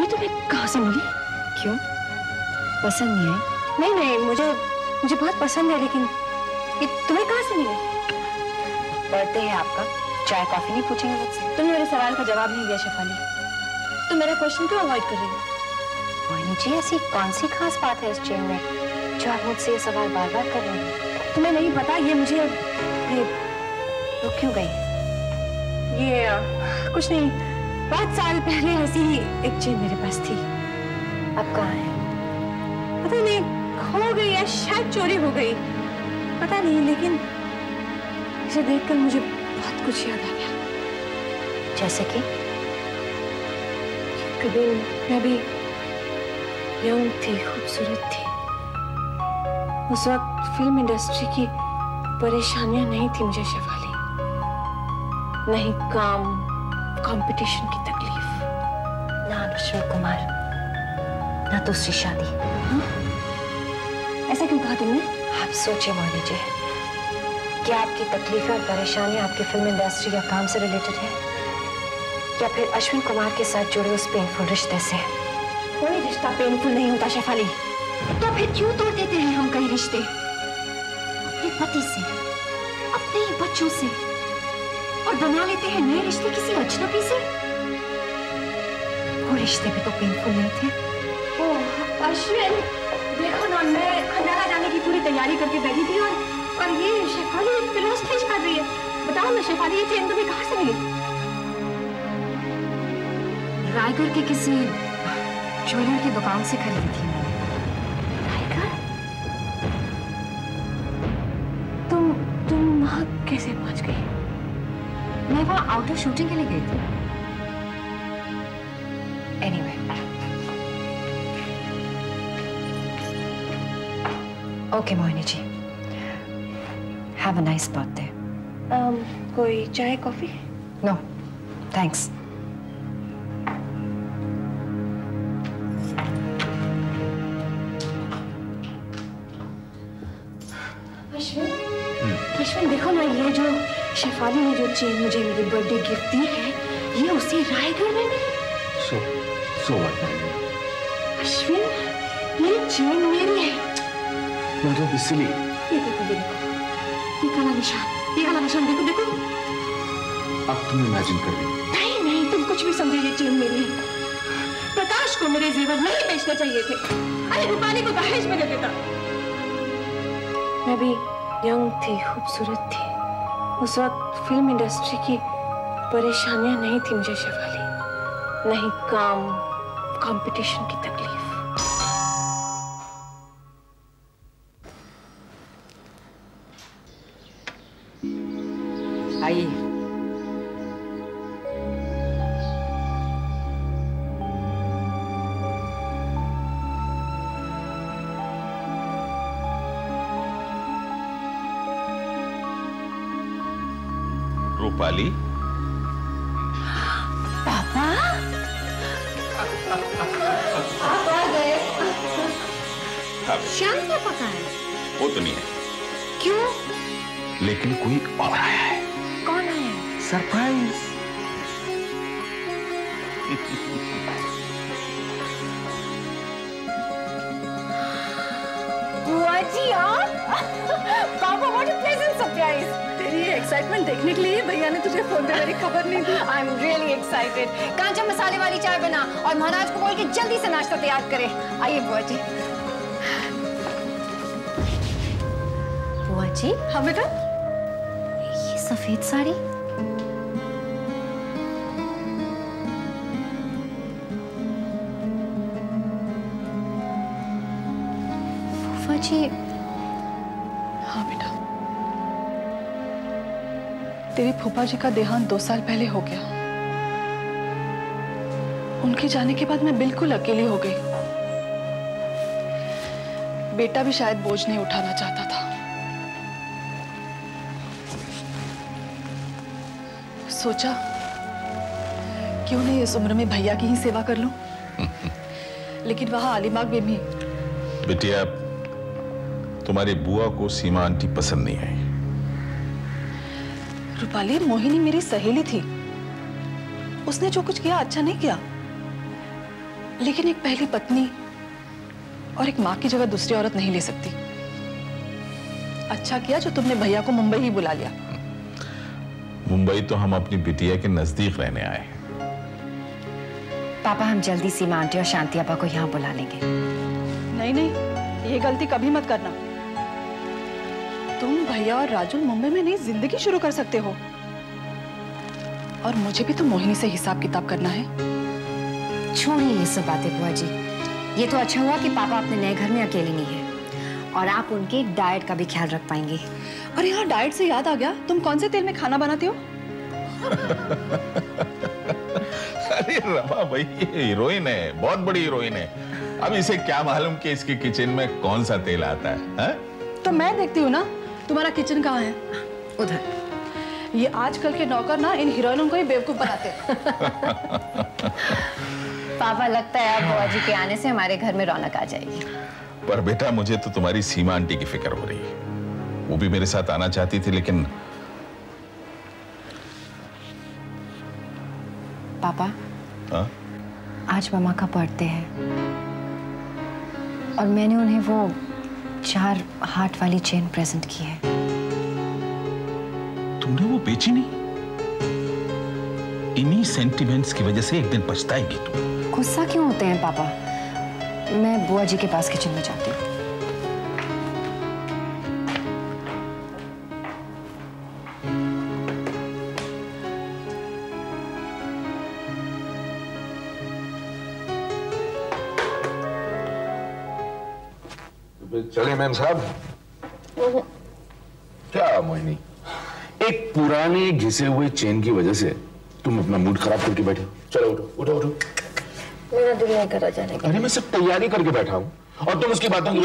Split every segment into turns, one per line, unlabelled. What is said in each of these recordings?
ये तुम्हें कहाँ से मिली?
क्यों, पसंद नहीं आई?
नहीं नहीं, मुझे बहुत पसंद है, लेकिन ये तुम्हें कहाँ से मिली?
बर्थडे है आपका, चाय कॉफी नहीं पूछेंगे मुझसे?
तुमने मेरे सवाल का जवाब नहीं दिया शेफाली। तुम मेरा क्वेश्चन क्यों अवॉइड कर रही हो?
मोहिनी जी, ऐसी कौन सी खास बात है इस चेन में जो आप मुझसे ये सवाल बार बार कर रहे हैं?
तुम्हें नहीं पता, ये मुझे ये
तो क्यों गई?
कुछ नहीं, 5 साल पहले ऐसी ही एक चेन मेरे पास थी।
अब कहाँ है?
पता नहीं, खो गई या शायद चोरी हो गई, पता नहीं, लेकिन इसे देखकर मुझे बहुत कुछ याद आ गया।
जैसे कि?
कभी मैं भी यंग थी, खूबसूरत थी। उस वक्त फिल्म इंडस्ट्री की परेशानियां नहीं थी मुझे शेफाली, नहीं काम, कंपटीशन की तकलीफ,
ना अश्विन कुमार, ना दूसरी शादी।
ऐसा क्यों कहा तुमने?
आप सोचिए मोहिनी जी, क्या आपकी तकलीफें और परेशानियां आपकी फिल्म इंडस्ट्री या काम से रिलेटेड है, या फिर अश्विन कुमार के साथ जुड़े उस पेनफुल रिश्ते से?
कोई रिश्ता पेनफुल नहीं होता शेफाली।
तो फिर क्यों तोड़ देते हैं हम कई रिश्ते? अपने पति से, अपने ही बच्चों से, और बना लेते हैं नए रिश्ते किसी अजनबी से। वो रिश्ते भी तो पेनफुल नहीं थे।
ओह अश्विन, देखो ना, मैं खंडाला जाने की पूरी तैयारी करके बैठी थी और ये शेफाली पिलो स्टिच कर रही है। बताओ ना शेफाली, ये चेन तुम्हें कहाँ से मिली?
रायगढ़ के किसी ज्वेलर की दुकान से खरीदी थी मैंने।
रायगढ़? तुम वहां कैसे पहुंच गई?
मैं वहां आउटडोर शूटिंग के लिए गई थी। Anyway, okay Mohini ji, have a nice birthday.
कोई चाय कॉफी?
No thanks.
अश्विन देखो ना, ये जो शेफाली ने जो चेन मुझे मेरी बर्थडे गिफ्ट दी है, ये उसी रायगढ़ में मिली।
सो
अश्विन, ये चेन मेरी है।
सिली।
ये देखो, ये काला निशान देखो देखो।
अब तुम इमेजिन कर रही हो?
नहीं नहीं, तुम कुछ भी समझे, ये चेन मेरी है। प्रकाश को मेरे जेवर नहीं बेचने चाहिए थे। अरे रूपाली को दहेज में दे देता। मैं भी यंग थी, खूबसूरत थी। उस वक्त फिल्म इंडस्ट्री की परेशानियां नहीं थी मुझे शेफाली, नहीं काम, कंपटीशन की तकलीफ।
आइए।
रूपाली,
पापा आप आ गए।
श्याम क्या पका है?
वो तो नहीं है।
क्यों?
लेकिन कोई और आया है।
कौन आया है?
सरप्राइज।
बुआ जी आप? पापा, व्हाट अ प्लेजेंट सरप्राइज। तेरी एक्साइटमेंट देखने के लिए भैया ने तुझे फोन पे मेरी खबर नहीं दी।
I am really excited. कांचा मसाले वाली चाय बना और महाराज को बोल के जल्दी से नाश्ता तैयार करे। आइए बुआ जी। बुआ जी।
हाँ बेटा।
ये सफेद साड़ी, फूफा जी।
हाँ बेटा, तेरे फूफा जी का देहांत 2 साल पहले हो गया। उनके जाने के बाद मैं बिल्कुल अकेली हो गई। बेटा भी शायद बोझ नहीं उठाना चाहता था। सोचा क्यों नहीं इस उम्र में भैया की ही सेवा कर लूं। लेकिन वहां अलीबाग में भी।
बिटिया, तुम्हारी बुआ को सीमा आंटी पसंद नहीं आई।
रूपाली, मोहिनी मेरी सहेली थी। उसने जो कुछ किया अच्छा नहीं किया, लेकिन एक पहली पत्नी और एक माँ की जगह दूसरी औरत नहीं ले सकती। अच्छा किया जो तुमने भैया को मुंबई ही बुला लिया।
मुंबई तो हम अपनी बिटिया के नजदीक रहने आए हैं।
पापा, हम जल्दी सीमा आंटी और शांति आपा को यहाँ बुला लेंगे।
नहीं नहीं, ये गलती कभी मत करना। तुम भैया और राजू मुंबई में नई जिंदगी शुरू कर सकते हो, और मुझे भी तो मोहिनी से हिसाब किताब करना है।
छोड़िए ये सब बातें बुआ जी। ये तो अच्छा हुआ कि पापा अपने नए घर में अकेले नहीं है, और आप उनके डाइट का भी ख्याल रख पाएंगे।
और यहाँ डाइट से याद आ गया, तुम कौन से तेल में खाना बनाती हो?
अरे रमा भाई, ये हीरोइन है, बहुत बड़ी हीरोइन है। अब इसे क्या मालूम कि इसके किचन में कौन सा तेल आता है?
तो मैं देखती हूँ ना, तुम्हारा किचन कहाँ है?
उधर।
ये आजकल के नौकर ना इन हीरोइनों को ही बेवकूफ बनाते हैं।
पापा, लगता है अब बुआ जी के आने से हमारे घर में रौनक आ जाएगी।
पर बेटा, मुझे तो तुम्हारी सीमा आंटी की फिक्र हो रही है। वो भी मेरे साथ आना चाहती थी, लेकिन
पापा,
हाँ?
आज मामा का बर्थडे है, और मैंने उन्हें वो 4 हार्ट वाली चेन प्रेजेंट की है।
तुमने वो बेची नहीं? इन्हीं सेंटिमेंट्स की वजह से एक दिन पछताएगी तुम।
गुस्सा क्यों होते हैं पापा? मैं बुआ जी के पास किचन में जाती हूँ।
चले मैम साहब। क्या मोहिनी, एक पुराने घिसे हुए चेन की वजह से तुम अपना मूड खराब करके बैठे हो? चलो उठो उठो उठो।
मेरा दिल नहीं करा जाने का।
अरे मैं सिर्फ तैयारी करके बैठा हूँ और तुम उसकी बातों की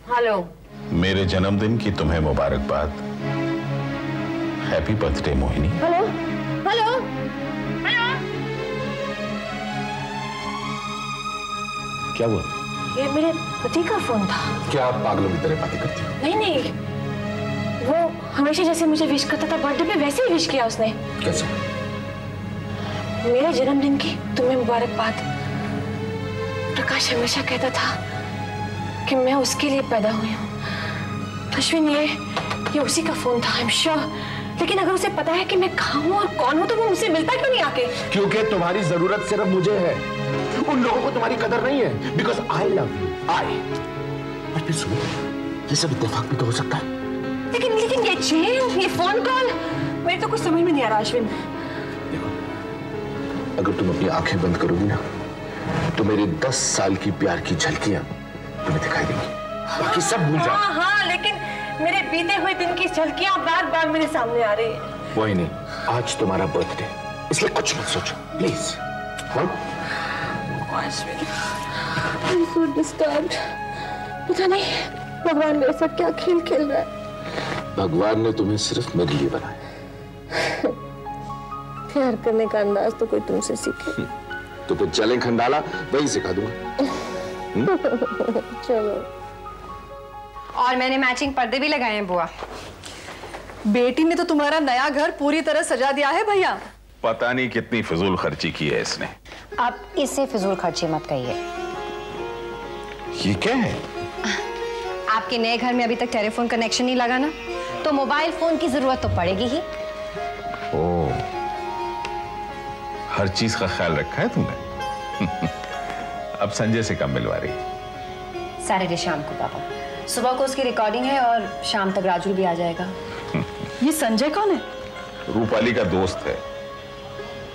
हेलो।
मेरे जन्मदिन की तुम्हें मुबारकबाद। Happy birthday Mohini.
Hello hello hello.
क्या हुआ?
ये मेरे पति का फोन था।
क्या आप पागलों की तरह बातें करती हो?
नहीं नहीं, वो हमेशा जैसे मुझे विश करता था बर्थडे पे, वैसे ही विश किया उसने।
कैसे?
मेरे जन्मदिन की तुम्हें मुबारकबाद। प्रकाश हमेशा कहता था कि मैं उसके लिए पैदा हुई हूँ। अश्विन, ये उसी का फोन था, आई एम श्योर। लेकिन अगर उसे पता है कि मैं कहाँ हूँ और कौन हूँ, तो वो मुझसे मिलता क्यों नहीं आके?
क्योंकि तुम्हारी जरूरत सिर्फ मुझे है, उन लोगों को तुम्हारी कदर नहीं है। Because I love you. और फिर सुनो, ये सब इत्तेफाक भी तो हो सकता है।
लेकिन ये चेन, ये फोन कॉल, मेरे तो कुछ समझ में नहीं आ रहा अश्विन।
देखो, अगर तुम अपनी आंखें बंद करोगी ना, तो मेरे 10 साल की प्यार की झलकियां तुम्हें दिखाई देंगी। बाकी सब भूल जाओ।
हाँ, लेकिन मेरे बीते हुए दिन की झलकियां बार बार मेरे सामने आ रही है।
वही नहीं, आज तुम्हारा बर्थडे, इसलिए कुछ मत सोचो प्लीज। हाँ?
I'm so disturbed। पता नहीं भगवान मेरे साथ क्या खेल खेल रहा है।
भगवान ने तुम्हें सिर्फ मेरे लिए बनाया।
प्यार करने का अंदाज तो कोई तुमसे सीखे।
तो फिर चलें खंडाला, वही सिखा दूंगा।
चलो।
और मैंने मैचिंग पर्दे भी लगाए हैं बुआ।
बेटी ने तो तुम्हारा नया घर पूरी तरह सजा दिया है भैया।
पता नहीं कितनी फिजूल खर्ची की है इसने।
आप इससे फिजूल खर्ची मत कहिए।
ये क्या है?
आपके नए घर में अभी तक टेलीफोन कनेक्शन नहीं लगा ना, तो मोबाइल फोन की जरूरत तो पड़ेगी ही।
ओह, हर चीज का ख्याल रखा है तुमने। अब संजय से कब मिलवा रही?
सैटरडे शाम को पापा। सुबह को उसकी रिकॉर्डिंग है और शाम तक राजू भी आ जाएगा।
ये संजय कौन है?
रूपाली का दोस्त है।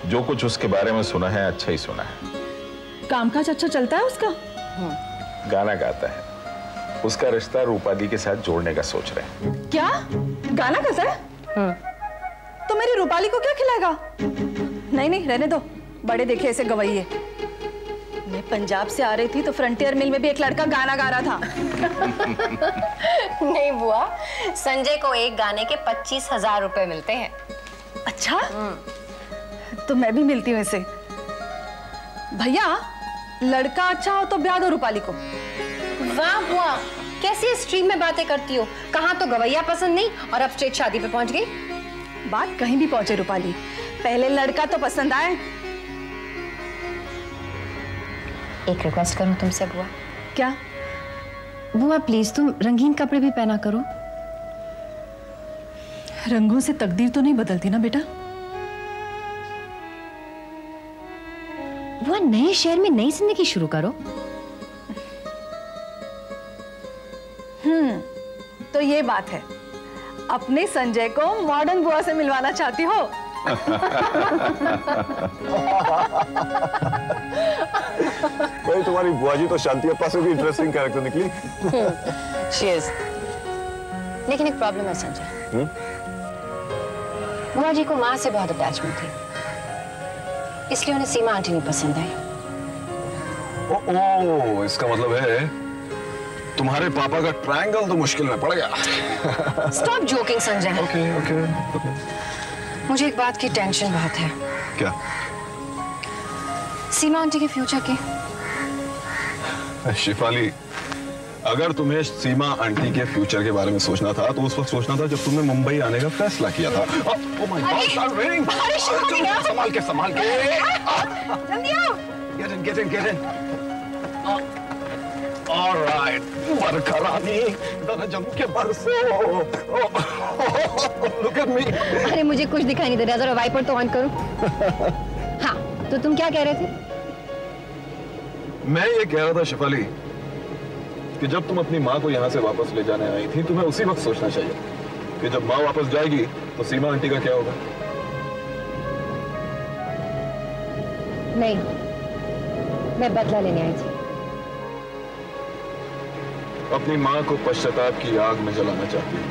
जो कुछ उसके बारे में सुना है अच्छा ही सुना है।
कामकाज अच्छा चलता है उसका?
गाना गाता है। उसका रिश्ता रूपाली के साथ जोड़ने का सोच रहे हैं।
क्या? गाना गाता है? तो मेरी रूपाली को क्या खिलाएगा? नहीं नहीं, रहने दो। बड़े देखे ऐसे गवैये। मैं पंजाब से आ रही थी तो फ्रंटियर मिल में भी एक लड़का गाना गा रहा था।
नहीं बुआ, संजय को एक गाने के 25,000 रुपए मिलते हैं।
अच्छा, तो मैं भी मिलती हूँ इसे। भैया, लड़का अच्छा हो तो ब्याह दो रूपाली को।
वाह बुआ, कैसी स्ट्रीम में बातें करती हो। कहाँ तो गवैया पसंद नहीं और अब स्ट्रेट शादी पे पहुंच गई।
बात कहीं भी पहुंचे रूपाली, पहले लड़का तो पसंद आए।
एक रिक्वेस्ट करूं तुमसे बुआ?
क्या?
बुआ प्लीज तुम रंगीन कपड़े भी पहना करो।
रंगों से तकदीर तो नहीं बदलती ना बेटा।
बुआ नए शहर में नई जिंदगी शुरू करो।
तो ये बात है, अपने संजय को मॉडर्न बुआ से मिलवाना चाहती हो?
भाई तुम्हारी बुआ जी तो शांति अप्पा से भी इंटरेस्टिंग कैरेक्टर निकली।
She is. लेकिन एक प्रॉब्लम है संजय। बुआ जी को माँ से बहुत अटैचमेंट थी, इसलिए उन्हें सीमा आंटी नहीं पसंद आई।
ओह, इसका मतलब है तुम्हारे पापा का ट्रायंगल तो मुश्किल में पड़ गया।
Stop joking Sanjay.
ओके।
मुझे एक बात की टेंशन बहुत है।
क्या?
सीमा आंटी के फ्यूचर की।
शिफाली, अगर तुम्हें सीमा आंटी के फ्यूचर के बारे में सोचना था तो उस वक्त सोचना था जब तुमने मुंबई आने का फैसला किया था। Oh my God, start raining. संभाल के।
जल्दी आओ।
Get in. All right, बरखरानी, दाना जम्मू के बरसो। Look at me.
अरे मुझे कुछ दिखाई नहीं दे रहा, जरा वाइपर तो ऑन करो। हाँ, तो तुम क्या कह रहे थे?
मैं ये कह रहा था शिफाली कि जब तुम अपनी माँ को यहाँ से वापस ले जाने आई थी, तुम्हें उसी वक्त सोचना चाहिए कि जब माँ वापस जाएगी तो सीमा आंटी का क्या होगा।
नहीं, मैं बदला लेने आई थी।
अपनी माँ को पश्चाताप की आग में जलाना चाहती है,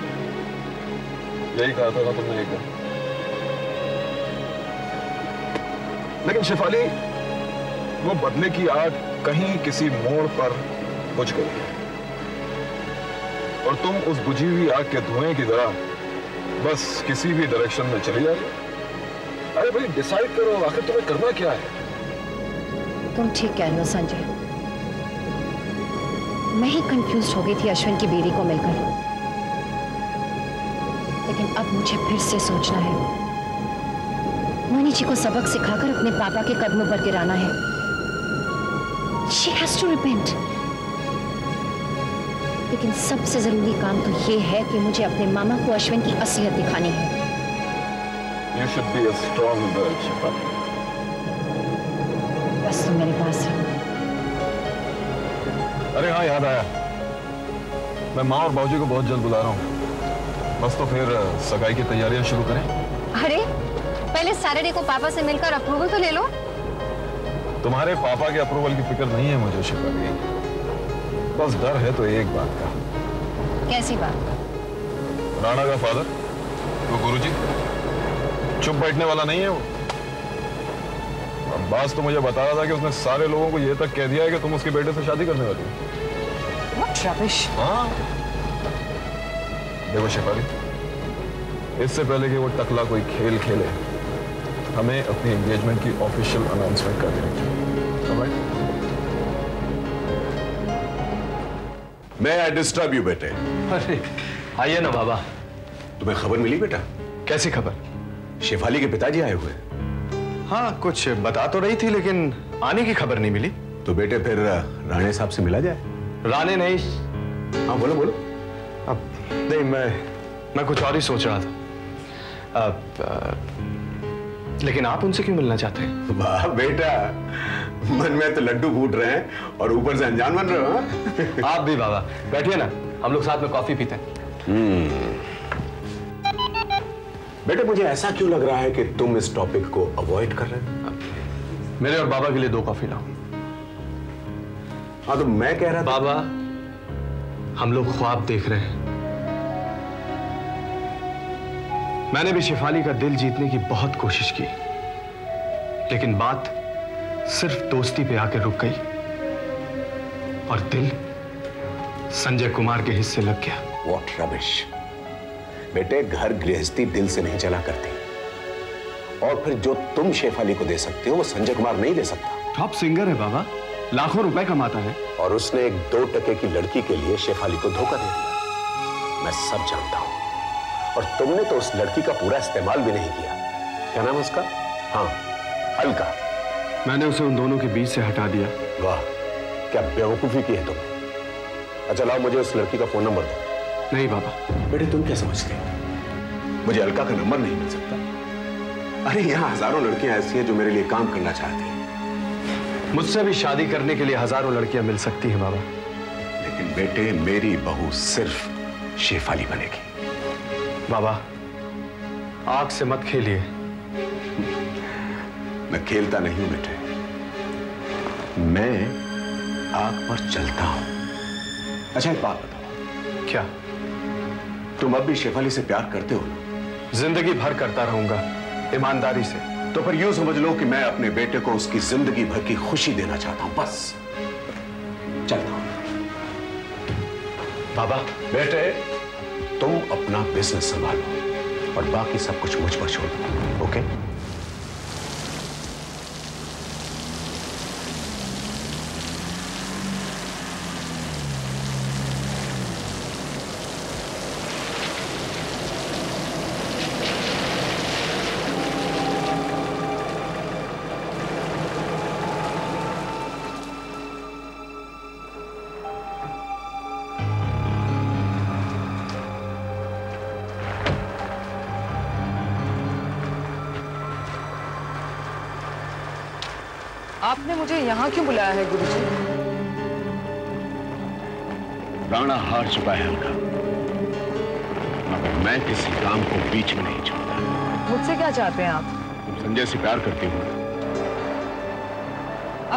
यही कहा था ना तुमने एक दिन। लेकिन शिफाली, वो बदले की आग कहीं किसी मोड़ पर बुझ गई और तुम उस बुझी हुई आग के धुएं की तरह बस किसी भी डायरेक्शन में चली जा रही। अरे भाई डिसाइड करो, आखिर तुम्हें करना क्या है।
तुम ठीक कह रहे हो संजय, मैं ही कंफ्यूज हो गई थी अश्विन की बेरी को मिलकर। लेकिन अब मुझे फिर से सोचना है, मोहिनी जी को सबक सिखाकर अपने पापा के कदमों पर गिराना है। She has to repent. लेकिन सबसे जरूरी काम तो ये है कि मुझे अपने मामा को अश्विन की असलियत दिखानी है।
You should be a strong girl, Shifali.
बस तुम मेरे पास रहो।
अरे हाँ, याद आया, मैं माँ और बाबूजी को बहुत जल्द बुला रहा हूँ। बस तो फिर सगाई की तैयारियां शुरू करें।
अरे पहले सैटरडे को पापा से मिलकर अप्रूवल तो ले लो।
तुम्हारे पापा के अप्रूवल की फिक्र नहीं है मुझे शिफाली, बस डर है तो एक बात का।
कैसी बात?
राणा का फादर, वो गुरुजी, चुप बैठने वाला नहीं है वो। अब्बास तो मुझे बता रहा था कि उसने सारे लोगों को ये तक कह दिया है कि तुम उसके बेटे से शादी करने वाली हो।
What rubbish?
हाँ, देखो शिफाली, इससे पहले कि वो टकला कोई खेल खेले, हमें अपनी एंगेजमेंट की ऑफिशियल अनाउंसमेंट कर देनी चाहिए।
मैं आई डिस्टर्ब यू बेटे?
अरे आइए ना बाबा।
तुम्हें खबर मिली बेटा?
कैसी खबर?
शेफाली के पिताजी आए हुए।
हाँ, कुछ बता तो रही थी लेकिन आने की खबर नहीं मिली।
तो बेटे फिर राणे साहब से मिला जाए।
राणे नहीं।
हाँ बोलो बोलो।
अब नहीं, मैं कुछ और ही सोच रहा था। लेकिन आप उनसे क्यों मिलना चाहते हैं?
वाह बेटा, मन में तो लड्डू फूट रहे हैं और ऊपर से अनजान बन रहे हो।
आप भी बाबा, बैठिए ना, हम लोग साथ में कॉफी पीते हैं।
बेटे मुझे ऐसा क्यों लग रहा है कि तुम इस टॉपिक को अवॉइड कर रहे हो?
मेरे और बाबा के लिए 2 कॉफी लाओ।
हाँ तो मैं कह रहा था
बाबा, हम लोग ख्वाब देख रहे हैं। मैंने भी शेफाली का दिल जीतने की बहुत कोशिश की, लेकिन बात सिर्फ दोस्ती पे आकर रुक गई और दिल संजय कुमार के हिस्से लग गया।
What rubbish. बेटे घर गृहस्थी दिल से नहीं चला करती, और फिर जो तुम शेफाली को दे सकते हो वो संजय कुमार नहीं दे सकता।
टॉप सिंगर है बाबा, लाखों रुपए कमाता है।
और उसने एक 2 टके की लड़की के लिए शेफाली को धोखा दे दिया। मैं सब जानता हूं
और तुमने तो उस लड़की का पूरा इस्तेमाल भी नहीं किया। क्या नाम है उसका? हाँ, अलका।
मैंने उसे उन दोनों के बीच से हटा दिया।
वाह, क्या बेवकूफी की है तुमने। अच्छा लाओ, मुझे उस लड़की का फोन नंबर दो।
नहीं बाबा।
बेटे तुम क्या समझते हो मुझे अलका का नंबर नहीं मिल सकता? अरे यहाँ हजारों लड़कियां ऐसी हैं जो मेरे लिए काम करना चाहती हैं।
मुझसे भी शादी करने के लिए हजारों लड़कियां मिल सकती हैं बाबा,
लेकिन बेटे मेरी बहू सिर्फ शेफाली बनेगी।
बाबा आग से मत खेलिए।
मैं खेलता नहीं हूं बेटे, मैं आग पर चलता हूं। अच्छा एक बात बताओ,
क्या?
तुम अब भी शेफाली से प्यार करते हो ना?
जिंदगी भर करता रहूंगा, ईमानदारी से।
तो फिर यूं समझ लो कि मैं अपने बेटे को उसकी जिंदगी भर की खुशी देना चाहता हूं, बस। चलता हूं।
बाबा।
बेटे तुम अपना बिजनेस संभालो और बाकी सब कुछ मुझ पर छोड़ दो, ओके?
आपने मुझे यहाँ क्यों बुलाया है गुरुजी?
राणा हार चुका है अलका, मगर मैं किसी काम को बीच में नहीं छोड़ता।
मुझसे क्या चाहते हैं आप?
तुम संजय से प्यार करती हो।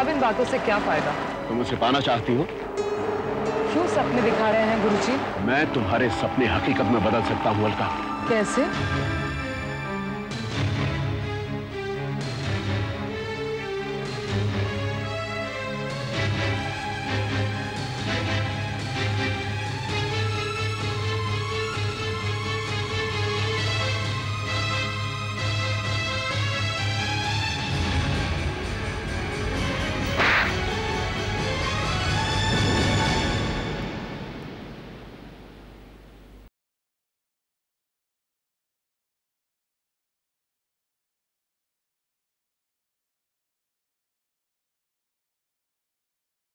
अब इन बातों से क्या फायदा?
तुम उसे पाना चाहती हो।
क्यों सपने दिखा रहे हैं गुरुजी?
मैं तुम्हारे सपने हकीकत में बदल सकता हूँ अलका।
कैसे?